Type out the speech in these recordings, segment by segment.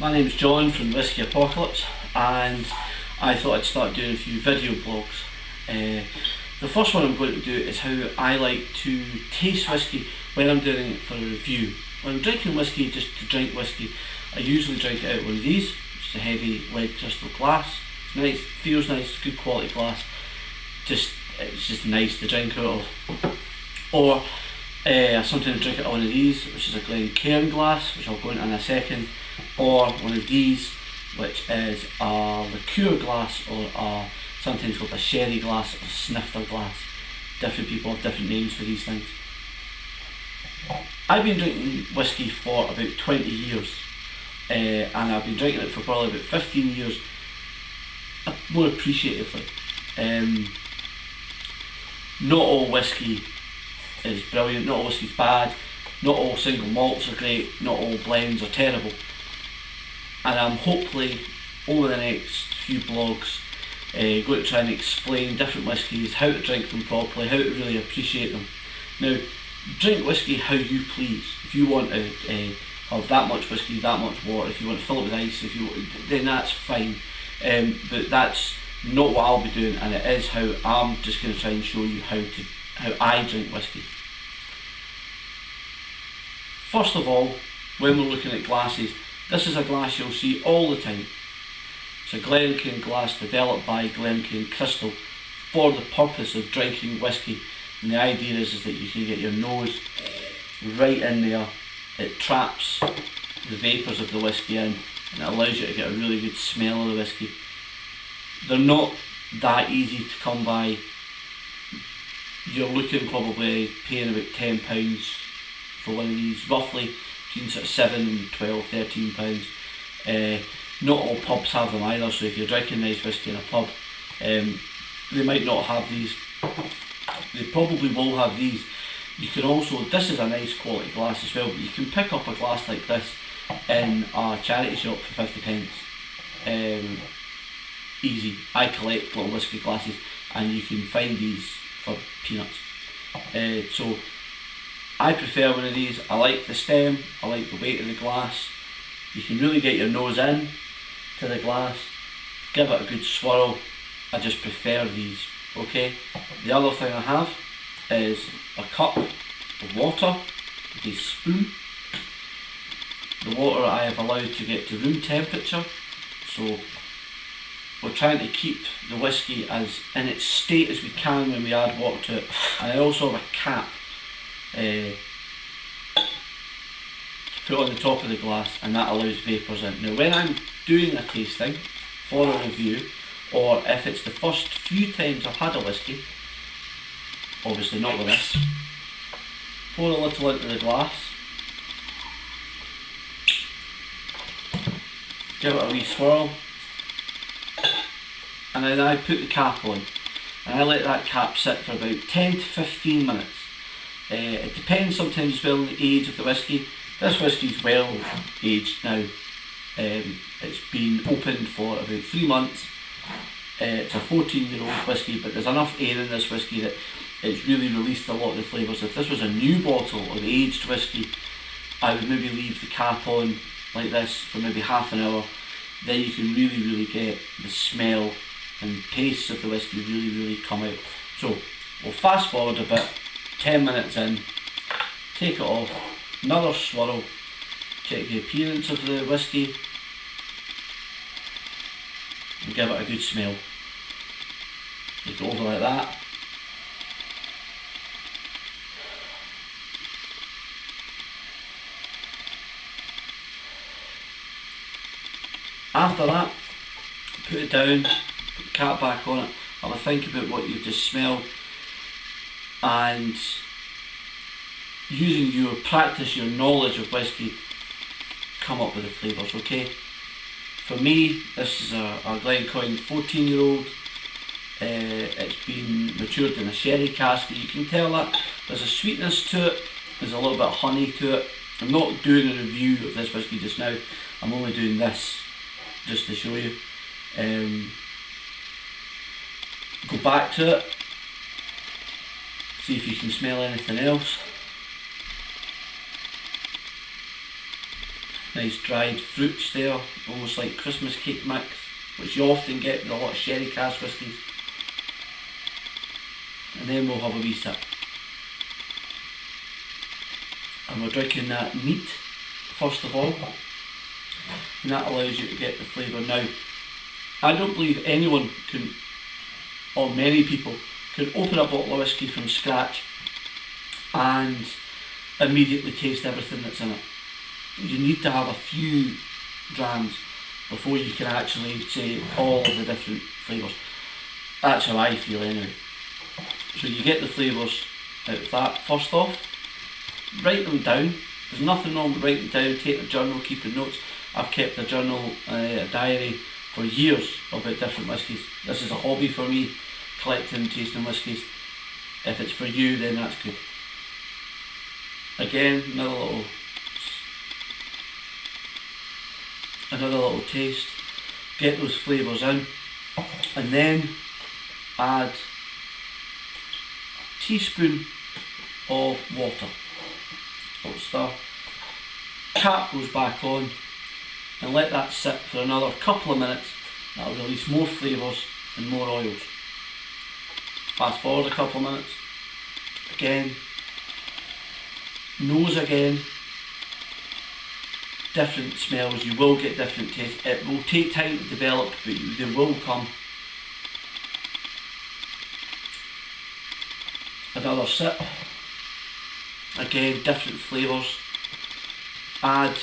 My name's John from Whisky Apocalypse, and I thought I'd start doing a few video blogs. The first one I'm going to do is how I like to taste whisky when I'm doing it for a review. When I'm drinking whisky just to drink whisky, I usually drink it out of one of these, which is a heavy lead crystal glass. It's nice, feels nice, good quality glass. It's just nice to drink out of. Or sometimes drink it out of one of these, which is a Glencairn glass, which I'll go into in a second. Or one of these, which is a liqueur glass, or sometimes called a sherry glass or snifter glass. Different people have different names for these things. I've been drinking whisky for about 20 years, and I've been drinking it for probably about 15 years more appreciatively. Not all whisky is brilliant, not all whisky is bad, not all single malts are great, not all blends are terrible. And I'm hopefully over the next few blogs going to try and explain different whiskies, how to drink them properly, how to really appreciate them. Now, drink whisky how you please. If you want to have that much whisky, that much water, if you want to fill it with ice, then that's fine. But that's not what I'll be doing, and it is how I'm just going to try and show you how I drink whisky. First of all, when we're looking at glasses, this is a glass you'll see all the time. It's a Glencairn glass developed by Glencairn Crystal for the purpose of drinking whisky. And the idea is that you can get your nose right in there. It traps the vapours of the whisky in, and it allows you to get a really good smell of the whisky. They're not that easy to come by. You're looking probably paying about £10 for one of these, roughly between sort of £7 and £12, £13. Not all pubs have them either, so if you're drinking nice whisky in a pub, they might not have these. They probably will have these. You can also, this is a nice quality glass as well, but you can pick up a glass like this in a charity shop for 50p. Easy. I collect little whisky glasses, and you can find these for peanuts. So I prefer one of these. I like the stem, I like the weight of the glass. You can really get your nose in to the glass, give it a good swirl. I just prefer these. Okay. The other thing I have is a cup of water with a spoon. The water I have allowed to get to room temperature, so we're trying to keep the whisky as in its state as we can when we add water to it. And I also have a cap to put on the top of the glass, and that allows vapours in. Now when I'm doing a tasting for a review, or if it's the first few times I've had a whisky, obviously not with this, pour a little into the glass, give it a wee swirl, and then I put the cap on, and I let that cap sit for about 10 to 15 minutes. It depends sometimes as well on the age of the whisky. This whisky is well aged now. It's been opened for about 3 months. It's a 14-year-old whisky, but there's enough air in this whisky that it's really released a lot of the flavours. If this was a new bottle of aged whisky, I would maybe leave the cap on like this for maybe half an hour. Then you can really get the smell and taste of the whisky really come out. So we'll fast forward a bit, 10 minutes in, take it off, another swirl, check the appearance of the whisky, and give it a good smell. Take it over like that. After that, put it down, put the cap back on it, have a think about what you've just smelled, and using your practice, your knowledge of whisky, come up with the flavours, okay? For me, this is a Glencairn 14-year-old. It's been matured in a sherry cask. You can tell that there's a sweetness to it, there's a little bit of honey to it. I'm not doing a review of this whisky just now, I'm only doing this just to show you. Go back to it, see if you can smell anything else. Nice dried fruits there, almost like Christmas cake mix, which you often get with a lot of sherry cask whiskies. And then we'll have a wee sip. And we're drinking that neat first of all, and that allows you to get the flavour. Now, I don't believe anyone can, or many people, can open a bottle of whiskey from scratch and immediately taste everything that's in it. You need to have a few drams before you can actually say all of the different flavours. That's how I feel anyway. So you get the flavours out of that first off, write them down. There's nothing wrong with writing down, take a journal, keeping notes. I've kept a journal, a diary for years about different whiskies. This is a hobby for me, collecting and tasting whiskies. If it's for you, then that's good. Again, another little taste. Get those flavours in, and then add a teaspoon of water. Stir. Cap goes back on, and let that sit for another couple of minutes. That'll release more flavours and more oils. Fast forward a couple of minutes. Again. Nose again. Different smells, you will get different tastes. It will take time to develop, but they will come. Another sip. Again, different flavours. Add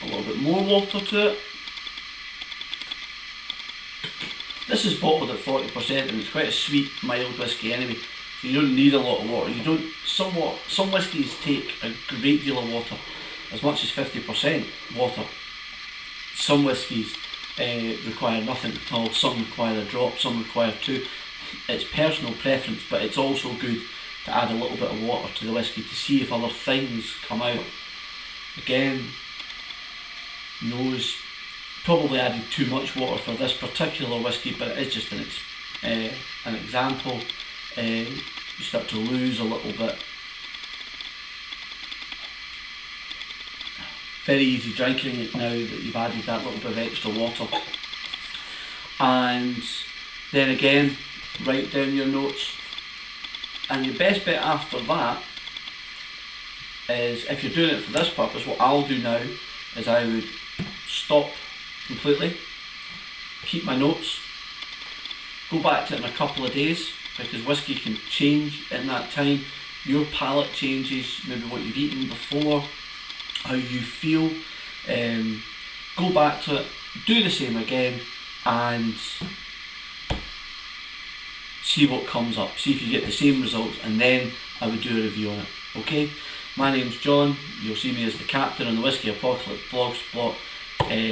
a little bit more water to it. This is bottled at 40% and it's quite a sweet, mild whisky anyway. So you don't need a lot of water. Some whiskies take a great deal of water, as much as 50% water. Some whiskies require nothing at all. Some require a drop, some require two. It's personal preference, but it's also good to add a little bit of water to the whisky to see if other things come out. Again, nose, probably added too much water for this particular whisky, but it is just an example. You start to lose a little bit. Very easy drinking it now that you've added that little bit of extra water. And then again, write down your notes. And your best bet after that is, if you're doing it for this purpose, what I'll do now is I would stop completely, keep my notes, go back to it in a couple of days, because whisky can change in that time. Your palate changes, maybe what you've eaten before, how you feel. Go back to it, do the same again, and see what comes up, see if you get the same results, and then I would do a review on it. Okay, my name's John, you'll see me as the captain on the Whisky Apocalypse blogspot.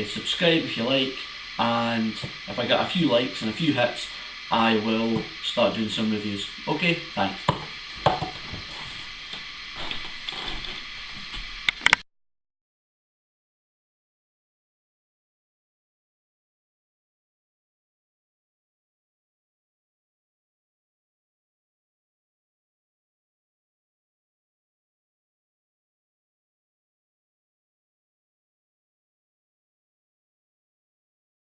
Subscribe if you like, and if I get a few likes and a few hits, I will start doing some reviews. Okay, thanks.